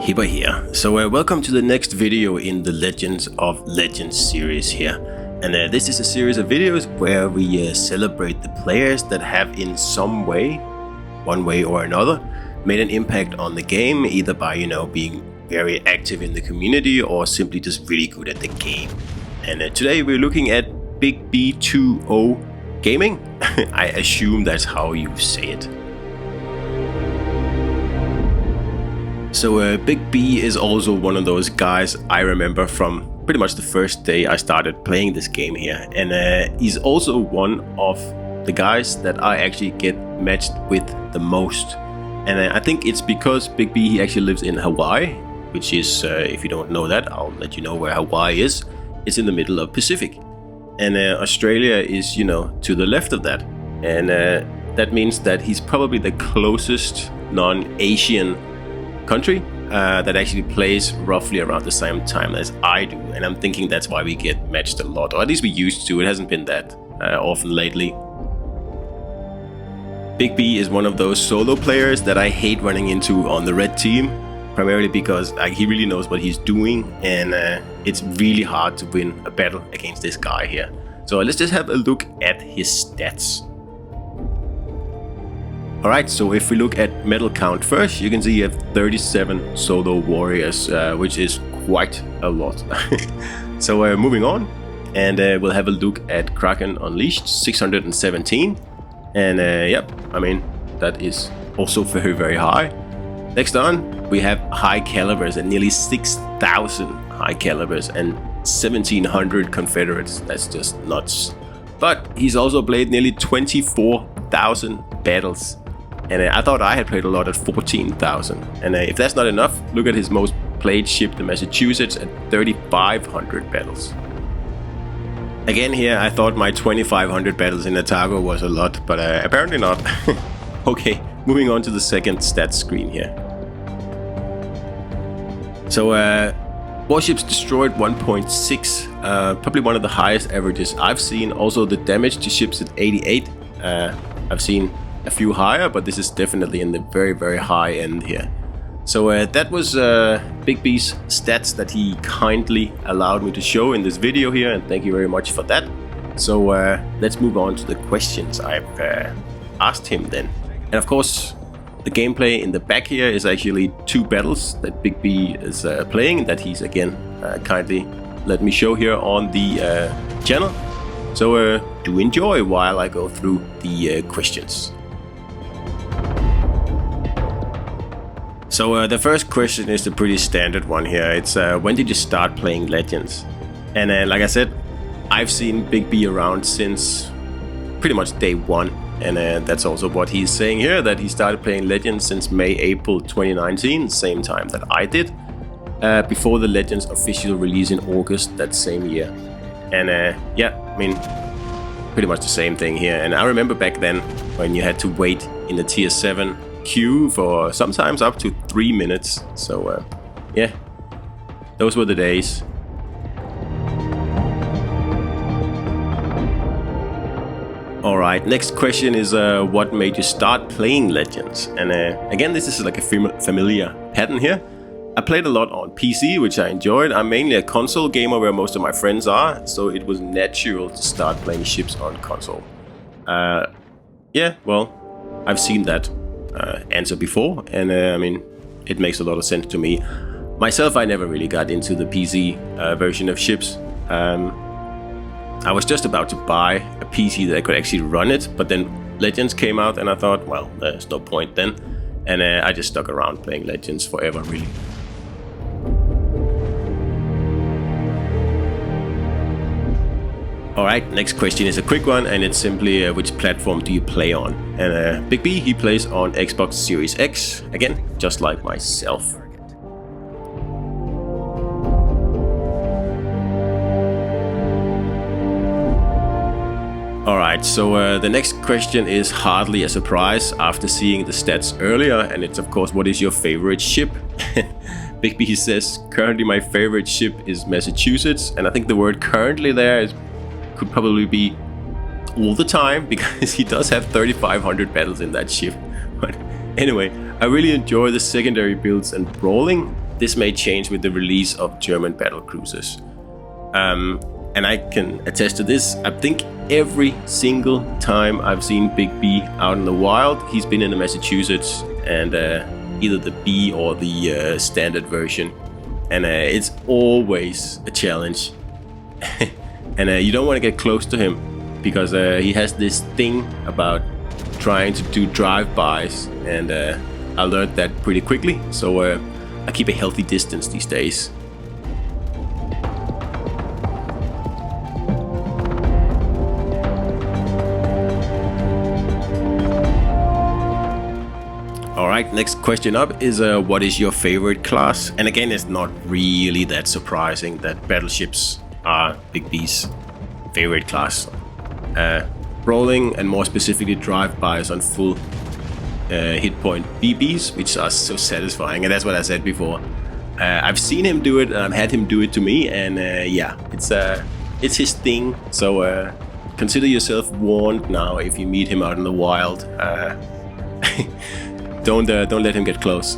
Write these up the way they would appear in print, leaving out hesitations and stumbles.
bigB2oh here. So welcome to the next video in the Legends of Legends series here. And this is a series of videos where we celebrate the players that have in some way, one way or another, made an impact on the game, either by, being very active in the community or simply just really good at the game. And today we're looking at bigB2ohgaming. I assume that's how you say it. So bigB is also one of those guys I remember from pretty much the first day I started playing this game here. And he's also one of the guys that I actually get matched with the most. And I think it's because bigB, he actually lives in Hawaii, which is, if you don't know that, I'll let you know where Hawaii is. It's in the middle of Pacific. And Australia is, to the left of that. And that means that he's probably the closest non-Asian country that actually plays roughly around the same time as I do, and I'm thinking that's why we get matched a lot, or at least we used to. It hasn't been that often lately. bigB is one of those solo players that I hate running into on the red team, primarily because he really knows what he's doing, and it's really hard to win a battle against this guy here. So let's just have a look at his stats. Alright, so if we look at medal count first, you can see you have 37 solo warriors, which is quite a lot. So moving on, and we'll have a look at Kraken Unleashed, 617. And yep, I mean, that is also very, very high. Next on, we have high calibers and nearly 6,000 high calibers and 1,700 Confederates. That's just nuts. But he's also played nearly 24,000 battles. And I thought I had played a lot at 14,000. And if that's not enough, look at his most played ship, the Massachusetts, at 3,500 battles. Again here, I thought my 2,500 battles in Otago was a lot, but apparently not. Okay, moving on to the second stats screen here. So Warships destroyed 1.6, probably one of the highest averages I've seen. Also the damage to ships at 88. I've seen a few higher, but this is definitely in the very, very high end here. So that was bigB's stats that he kindly allowed me to show in this video here, and thank you very much for that. So let's move on to the questions I've asked him then. And of course, the gameplay in the back here is actually 2 battles that bigB is playing, that he's again kindly let me show here on the channel. So do enjoy while I go through the questions. So the first question is a pretty standard one here. It's when did you start playing Legends? And like I said, I've seen bigB around since pretty much day one. And that's also what he's saying here, that he started playing Legends since May-April 2019, same time that I did, before the Legends official release in August that same year. And yeah, I mean, pretty much the same thing here. And I remember back then when you had to wait in the tier 7 queue for sometimes up to 3 minutes. So yeah, those were the days. Alright, next question is what made you start playing Legends? And again, this is like a familiar pattern here. I played a lot on PC, which I enjoyed. I'm mainly a console gamer where most of my friends are, so it was natural to start playing ships on console. Yeah, well, I've seen that answer before, and I mean, it makes a lot of sense to me. Myself, I never really got into the PC version of ships. I was just about to buy a PC that I could actually run it, but then Legends came out and I thought, well, there's no point then. And I just stuck around playing Legends forever, really. Alright, next question is a quick one, and it's simply which platform do you play on? And bigB, he plays on Xbox Series X, again, just like myself. Alright, so the next question is hardly a surprise after seeing the stats earlier, and it's of course, what is your favorite ship? bigB says, currently my favorite ship is Massachusetts, and I think the word currently there could probably be all the time, because he does have 3,500 battles in that ship. But anyway, I really enjoy the secondary builds and brawling, this may change with the release of German battle cruisers. And I can attest to this. I think every single time I've seen bigB out in the wild, he's been in the Massachusetts and either the B or the standard version. And it's always a challenge. And you don't want to get close to him because he has this thing about trying to do drive-bys, and I learned that pretty quickly, so I keep a healthy distance these days. Alright, next question up is what is your favorite class? And again, it's not really that surprising that battleships are bigB's favorite class. Rolling and more specifically drive-bys on full hit point BBs, which are so satisfying, and that's what I said before. I've seen him do it, and I've had him do it to me, and yeah, it's his thing. So consider yourself warned now if you meet him out in the wild. Don't let him get close.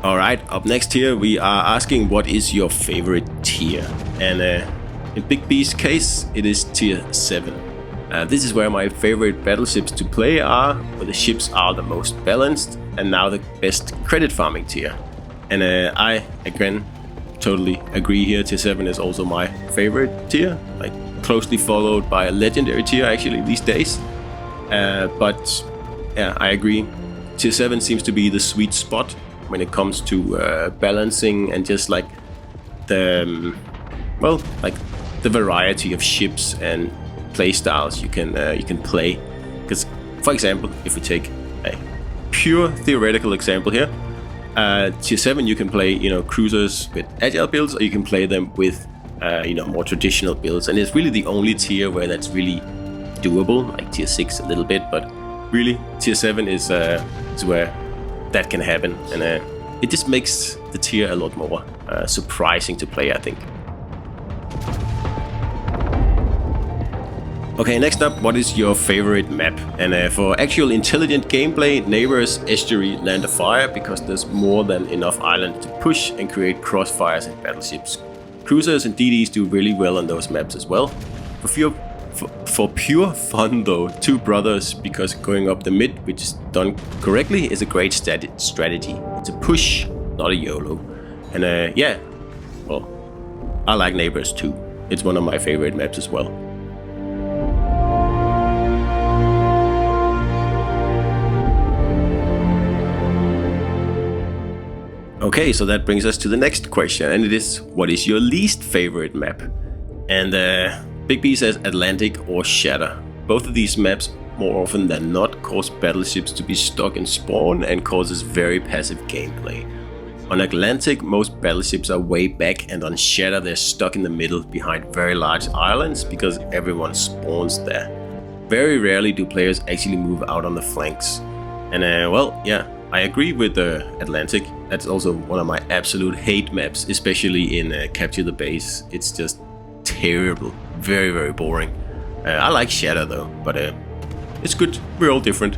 Alright, up next here we are asking what is your favorite tier, and in bigB's case it is tier 7. This is where my favorite battleships to play are, where the ships are the most balanced and now the best credit farming tier. And I again totally agree here, tier 7 is also my favorite tier, like closely followed by a legendary tier actually these days. But yeah, I agree, tier 7 seems to be the sweet spot when it comes to balancing and just like the the variety of ships and play styles you can play. Because for example, if we take a pure theoretical example here, tier 7 you can play cruisers with agile builds, or you can play them with more traditional builds, and it's really the only tier where that's really doable. Like tier 6 a little bit, but really tier 7 is where that can happen, and it just makes the tier a lot more surprising to play, I think. Okay, next up, what is your favorite map? And for actual intelligent gameplay, Neighbors, Estuary, Land of Fire, because there's more than enough island to push and create crossfires and battleships. Cruisers and DDs do really well on those maps as well. For pure fun though, Two Brothers, because going up the mid, which is done correctly, is a great strategy. It's a push, not a YOLO. And yeah, well, I like Neighbors too. It's one of my favorite maps as well. Okay, so that brings us to the next question, and it is, what is your least favorite map? And bigB says Atlantic or Shatter. Both of these maps, more often than not, cause battleships to be stuck in spawn and causes very passive gameplay. On Atlantic, most battleships are way back, and on Shatter they're stuck in the middle behind very large islands because everyone spawns there. Very rarely do players actually move out on the flanks. And well, yeah, I agree with the Atlantic. That's also one of my absolute hate maps, especially in Capture the Base. It's just terrible, very, very boring. I like Shatter though, but it's good. We're all different.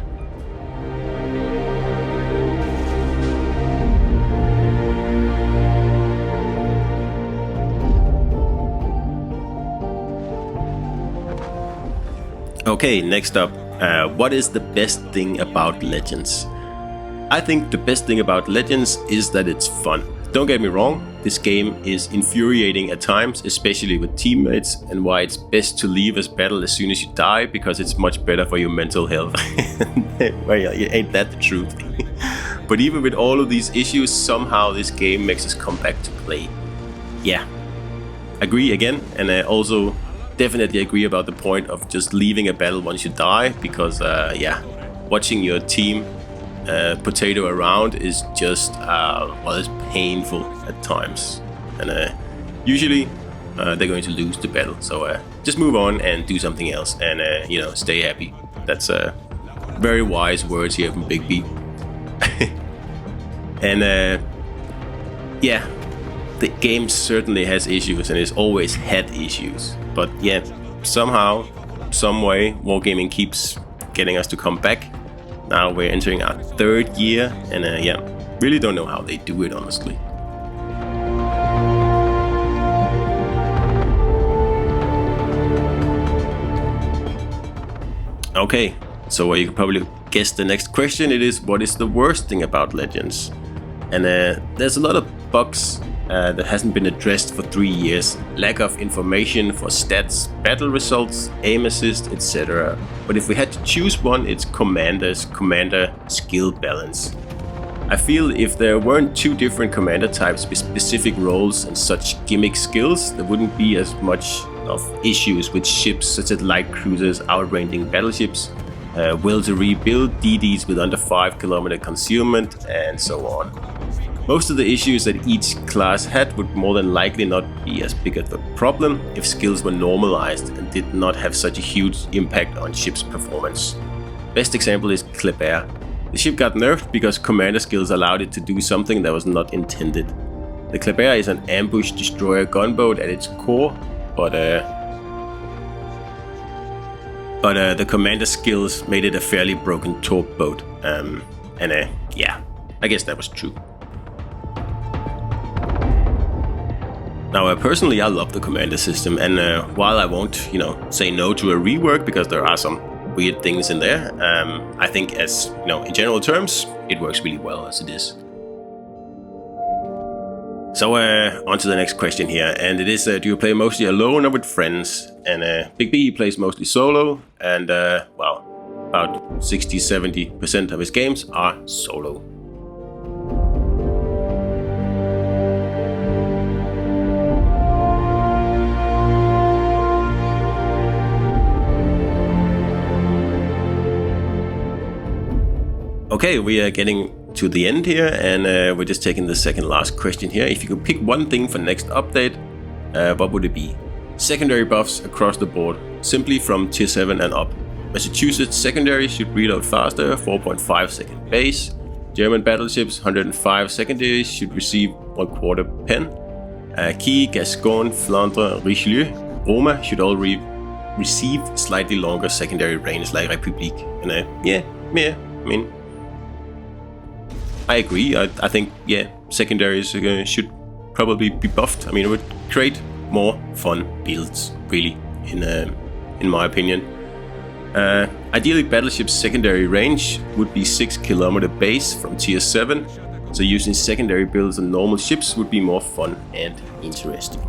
Okay, next up, what is the best thing about Legends? I think the best thing about Legends is that it's fun. Don't get me wrong, this game is infuriating at times, especially with teammates, and why it's best to leave a battle as soon as you die, because it's much better for your mental health. Well, ain't that the truth? But even with all of these issues, somehow this game makes us come back to play. Yeah, agree again, and also definitely agree about the point of just leaving a battle once you die, because yeah, watching your team potato around is just well, it's painful at times, and usually they're going to lose the battle, so just move on and do something else, and stay happy. That's very wise words here from bigB. And yeah, the game certainly has issues, and it's always had issues, but yeah, somehow some way, Wargaming keeps getting us to come back. Now we're entering our 3rd year, and yeah, really don't know how they do it, honestly. Okay, so you can probably guess the next question. It is, what is the worst thing about Legends? And there's a lot of bugs that hasn't been addressed for 3 years. Lack of information for stats, battle results, aim assist, etc. But if we had to choose one, it's commander skill balance. I feel if there weren't 2 different commander types with specific roles and such gimmick skills, there wouldn't be as much of issues with ships such as light cruisers outranging battleships, will to rebuild DDs with under 5 km concealment, and so on. Most of the issues that each class had would more than likely not be as big of a problem if skills were normalized and did not have such a huge impact on ships' performance. Best example is Kleber. The ship got nerfed because commander skills allowed it to do something that was not intended. The Kleber is an ambush destroyer gunboat at its core, but the commander skills made it a fairly broken torp boat. Yeah, I guess that was true. Now, personally, I love the commander system, and while I won't, say no to a rework because there are some weird things in there, I think, as in general terms, it works really well as it is. So, on to the next question here, and it is, do you play mostly alone or with friends? And bigB plays mostly solo, and well, about 60-70% of his games are solo. Okay, we are getting to the end here, and we're just taking the second last question here. If you could pick one thing for next update, what would it be? Secondary buffs across the board, simply from tier 7 and up. Massachusetts secondary should reload faster, 4.5 second base. German battleships, 105 secondaries should receive 1/4 pen. Key, Gascon, Flandre, Richelieu, Roma should all receive slightly longer secondary range like Republique. And yeah, I mean, I agree. I think, yeah, secondaries should probably be buffed. I mean, it would create more fun builds, really, in my opinion. Ideally, battleship's secondary range would be 6 km base from tier 7, so using secondary builds on normal ships would be more fun and interesting.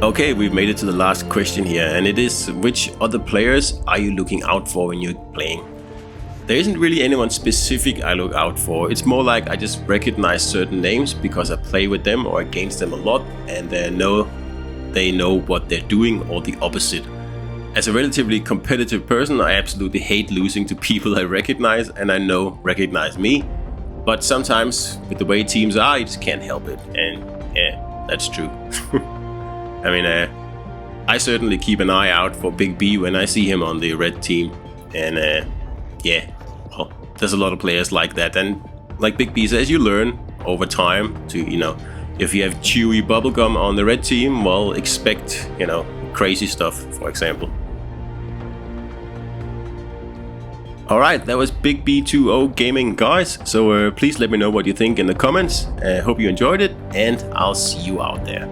Okay, we've made it to the last question here, and it is, which other players are you looking out for when you're playing? There isn't really anyone specific I look out for. It's more like I just recognize certain names because I play with them or against them a lot, and they know what they're doing, or the opposite. As a relatively competitive person, I absolutely hate losing to people I recognize and I know recognize me. But sometimes, with the way teams are, you just can't help it, and yeah, that's true. I mean, I certainly keep an eye out for bigB when I see him on the red team, and yeah, well, there's a lot of players like that, and like bigB says, you learn over time to, if you have chewy bubblegum on the red team, well, expect, crazy stuff, for example. Alright, that was bigB2ohgaming, guys, so please let me know what you think in the comments. Hope you enjoyed it, and I'll see you out there.